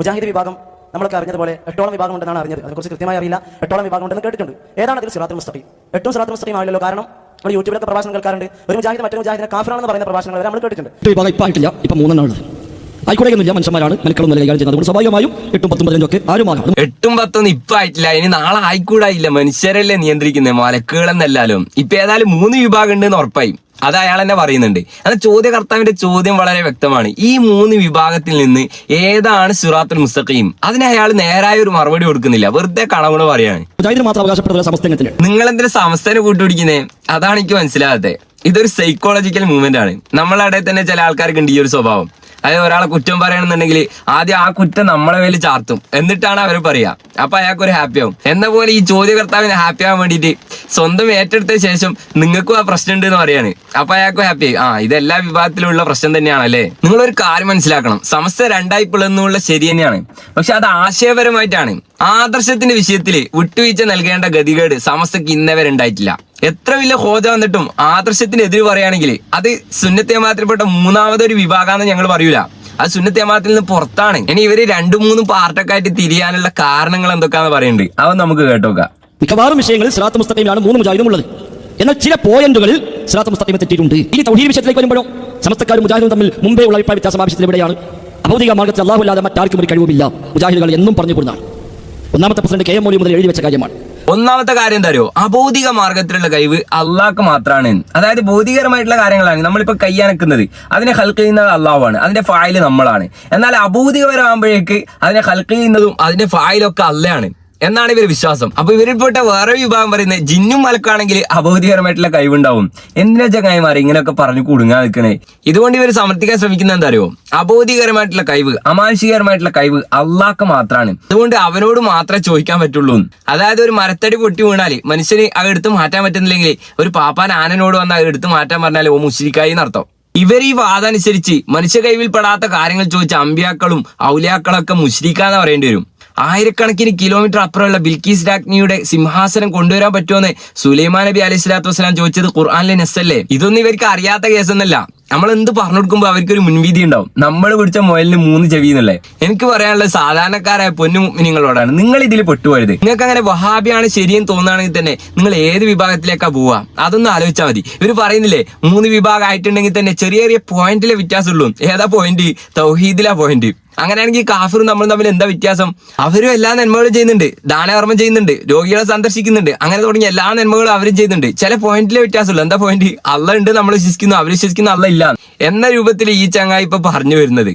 മുജാഹിദ് വിഭാഗം നമ്മളൊക്കെ അറിഞ്ഞതുപോലെ 8ഓളം വിഭാഗം ഉണ്ടെന്നാണ് അറിഞ്ഞത്. അതിനെക്കുറിച്ച് കൃത്യമായി അറിയില്ല. 8ഓളം വിഭാഗം ഉണ്ടെന്ന് കേട്ടിട്ടുണ്ട്. ഏതാണ് അതിൽ സിറാത്തുൽ മുസ്തഖീം? 8ഉം സിറാത്തുൽ മുസ്തഖീം ആവില്ലല്ലോ. കാരണം നമ്മൾ യൂട്യൂബിലൊക്കെ പ്രഭാഷണം കേൾക്കാറുണ്ട്. ഒരു മുജാഹിദ് മറ്റൊരു മുജാഹിദിനെ കാഫിറാണെന്ന് പറയുന്ന പ്രഭാഷണങ്ങൾ വരെ നമ്മൾ കേട്ടിട്ടുണ്ട്. വിഭാഗം ഇപ്പം ആയിട്ടില്ല, ഇപ്പം 3 ഉള്ളത്. ആയിക്കോടെയൊന്നുമില്ല, മനുഷ്യന്മാരാണ്, മലക്കളൊന്നും കൈകാര്യം ചെയ്യുന്നത്. അതുകൊണ്ട് സ്വാഭാവികമായും 8ഉം 10ഉം 15ഉം ഒക്കെ ആരുമാകാം. 8ഉം 10ഉം ഇപ്പം ആയിട്ടില്ല, ഇനി നാളെ ആയിക്കൂടായില്ല. മനുഷ്യരല്ലേ നിയന്ത്രിക്കുന്നത്, മലക്കുകളെന്നല്ലാലും. ഇപ്പൊ ഏതായാലും 3 വിഭാഗം ഉണ്ടെന്ന് ഉറപ്പായി. അത് അയാൾ തന്നെ പറയുന്നുണ്ട്. എന്നാൽ ചോദ്യകർത്താവിന്റെ ചോദ്യം വളരെ വ്യക്തമാണ്. ഈ 3 വിഭാഗത്തിൽ നിന്ന് ഏതാണ് സിറാത്തുൽ മുസ്തഖീം? അതിന് അയാൾ നേരായ ഒരു മറുപടി കൊടുക്കുന്നില്ല, വെറുതെ കണവണ് പറയാണ്. നിങ്ങൾ എന്തിനാ സമസ്തനെ കൂട്ടുപിടിക്കുന്നേ? അതാണ് എനിക്ക് മനസ്സിലാകാത്തത്. ഇതൊരു സൈക്കോളജിക്കൽ മൂവ്മെന്റ് ആണ്. നമ്മളവിടെ തന്നെ ചില ആൾക്കാർക്ക് ഉണ്ട് ഈ ഒരു സ്വഭാവം. അതായത് ഒരാളെ കുറ്റം പറയണമെന്നുണ്ടെങ്കിൽ ആദ്യം ആ കുറ്റം നമ്മളെ മേലിൽ ചാർത്തും, എന്നിട്ടാണ് അവർ പറയാ. അപ്പൊ അയാൾക്കൊരു ഹാപ്പി ആവും. എന്ന പോലെ ഈ ചോദ്യകർത്താവിന് ഹാപ്പി ആവാൻ വേണ്ടിയിട്ട് സ്വന്തം ഏറ്റെടുത്ത ശേഷം നിങ്ങൾക്കും ആ പ്രശ്നം ഉണ്ട് എന്ന് പറയാണ്. അപ്പൊ അയാൾക്കും ഹാപ്പി ആയി. ഇത് എല്ലാ വിഭാഗത്തിലുള്ള പ്രശ്നം തന്നെയാണല്ലേ. നിങ്ങളൊരു കാര്യം മനസ്സിലാക്കണം, സമസ്ത രണ്ടായി പിളർന്നുള്ള ശരി തന്നെയാണ്. പക്ഷെ അത് ആശയപരമായിട്ടാണ്. ആദർശത്തിന്റെ വിഷയത്തിൽ വിട്ടുവീഴ്ച നൽകേണ്ട ഗതികേട് സമസ്തക്ക് ഇന്നവരെ ഉണ്ടായിട്ടില്ല. എത്ര വലിയ ഹോജ വന്നിട്ടും ആദർശത്തിനെതിരെ പറയുകയാണെങ്കിൽ അത് സുന്നത്ത് ജമാഅത്തിൽപ്പെട്ട 3ാമതൊരു വിഭാഗമാണെന്ന് ഞങ്ങൾ പറയൂല. അത് സുന്നത്ത് ജമാഅത്തിൽ നിന്ന് പുറത്താണ്. ഇനി ഇവര് 2-3 പാർട്ടൊക്കെ ആയിട്ട് തിരിയാനുള്ള കാരണങ്ങൾ എന്തൊക്കെയാന്ന് പറയുന്നുണ്ട്. അവൻ നമുക്ക് കേട്ടോക്കാം. മിക്കവാറും വിഷയങ്ങളിൽ സിറാത്തുൽ മുസ്തഖീമിലാണ് 3 മുജാഹിദും ഉള്ളത്. എന്നാൽ ചില പോയിന്റുകളിൽ സിറാത്തുൽ മുസ്തഖീം തെറ്റിയിട്ടുണ്ട്. ഇനി തൗഹീദ് വിഷയത്തിലേക്ക് വരുമ്പോഴോ സമസ്തക്കാരും മുജാഹിദും തമ്മിൽ മുമ്പേ ഉള്ള അഭിപ്രായ വ്യത്യാസം ആവശ്യത്തിൽ എവിടെയാണ്? അഭൗതിക മാർഗ്ഗത്തിൽ അല്ലാഹു അല്ലാതെ മറ്റാർക്കും ഒരു കഴിവുമില്ല. മുജാഹിദുകൾ എന്നും പറഞ്ഞു കൊടുത്താണ്. 1ാമത്തെ പ്രസിഡന്റ് കെ എം മൗലവി മുതൽ എഴുതി വെച്ച കാര്യമാണ്. ഒന്നാമത്തെ കാര്യം എന്താ അറിയോ? അഭൗതിക മാർഗത്തിലുള്ള കഴിവ് അള്ളാഹ്ക്ക് മാത്രമാണ്. അതായത് ഭൗതികരമായിട്ടുള്ള കാര്യങ്ങളാണ് നമ്മളിപ്പോ കയ്യനക്കുന്നത്, അതിനെ ഹൽക്ക് ചെയ്യുന്നത് അള്ളാഹുവാണ്, അതിന്റെ ഫായില് നമ്മളാണ്. എന്നാൽ അഭൗതികപരമാകുമ്പോഴേക്ക് അതിനെ ഹൽക്ക് ചെയ്യുന്നതും അതിന്റെ ഫായിലൊക്കെ അള്ളയാണ് എന്നാണ് ഇവർ വിശ്വാസം. അപ്പൊ ഇവരിൽപ്പെട്ട വേറെ വിഭാഗം പറയുന്നത് ജിന്നും മലക്കാണെങ്കിൽ അഭൗതികരമായിട്ടുള്ള കഴിവുണ്ടാവും. എന്തിനാ ചങ്ങായിമാരെ ഇങ്ങനെയൊക്കെ പറഞ്ഞു കുടുങ്ങാൻ നിൽക്കണേ? ഇതുകൊണ്ട് ഇവർ സമർത്ഥിക്കാൻ ശ്രമിക്കുന്നത് എന്താ അറിയോ? അഭൗതികരമായിട്ടുള്ള കഴിവ്, അമാനുഷികരമായിട്ടുള്ള കഴിവ് അള്ളാഹ്ക്ക് മാത്രമാണ്. അതുകൊണ്ട് അവനോട് മാത്രമേ ചോദിക്കാൻ പറ്റുള്ളൂ. അതായത് ഒരു മരത്തടി പൊട്ടി വീണാല് മനുഷ്യന് അത് എടുത്ത് മാറ്റാൻ പറ്റുന്നില്ലെങ്കിൽ ഒരു പാപ്പാൻ ആനനോട് വന്ന് അത് എടുത്ത് മാറ്റാൻ പറഞ്ഞാൽ ഓ മുശ്രിക്കായി എന്നർത്ഥം. ഇവർ ഈ വാദമനുസരിച്ച് മനുഷ്യ കഴിവിൽപ്പെടാത്ത കാര്യങ്ങൾ ചോദിച്ച അമ്പിയാക്കളും ഔലിയാക്കളൊക്കെ മുശ്രിക്കാന്ന് പറയേണ്ടി വരും. ആയിരക്കണക്കിന് കിലോമീറ്റർ അപ്പുറമുള്ള ബിൽക്കീസ് രാജ്ഞിയുടെ സിംഹാസനം കൊണ്ടുവരാൻ പറ്റുമെന്ന് സുലൈമാൻ നബി അലൈഹി സ്വലാത്തു വസ്സലാം ചോദിച്ചത് ഖുർആനിലെ നസ്സല്ലേ. ഇതൊന്നും ഇവർക്ക് അറിയാത്ത കേസൊന്നല്ല. നമ്മൾ എന്ത് പറഞ്ഞു കൊടുക്കുമ്പോൾ അവർക്കൊരു മുൻവിധി ഉണ്ടാവും. നമ്മൾ പിടിച്ച മുയലിന് 3 ചെവി എന്നല്ലേ. എനിക്ക് പറയാനുള്ളത് സാധാരണക്കാരായ പൊന്നു മുഅ്മിനീങ്ങളോടാണ്, നിങ്ങൾ ഇതിൽ പെട്ടുപോയത്. നിങ്ങൾക്ക് അങ്ങനെ വഹാബിയാണ് ശരിയെന്ന് തോന്നുകയാണെങ്കിൽ തന്നെ നിങ്ങൾ ഏത് വിഭാഗത്തിലേക്കാ പോവാ അതൊന്നും ആലോചിച്ചാൽ മതി. ഇവർ പറയുന്നില്ലേ 3 വിഭാഗം ആയിട്ടുണ്ടെങ്കിൽ തന്നെ ചെറിയ ചെറിയ പോയിന്റിലെ വ്യത്യാസമുള്ളൂ. ഏതാ പോയിന്റ്? തൗഹീദിലാ പോയിന്റ്. അങ്ങനെയാണെങ്കിൽ കാഫിറും നമ്മൾ തമ്മിൽ എന്താ വ്യത്യാസം? അവരും എല്ലാ നന്മകളും ചെയ്യുന്നുണ്ട്, ദാനകർമ്മം ചെയ്യുന്നുണ്ട്, രോഗികളെ സന്ദർശിക്കുന്നുണ്ട്, അങ്ങനെ തുടങ്ങിയ എല്ലാ നന്മകളും അവരും ചെയ്യുന്നുണ്ട്. ചില പോയിന്റിലെ വ്യത്യാസമുള്ളൂ. എന്താ പോയിന്റ്? അള്ളാഹ് ഉണ്ട്, നമ്മൾ വിശ്വസിക്കുന്നു, അവർ വിശ്വസിക്കുന്നു, അള്ളാഹ് ഇല്ല എന്ന രൂപത്തിൽ ഈ ചങ്ങായി ഇപ്പൊ പറഞ്ഞു വരുന്നത്.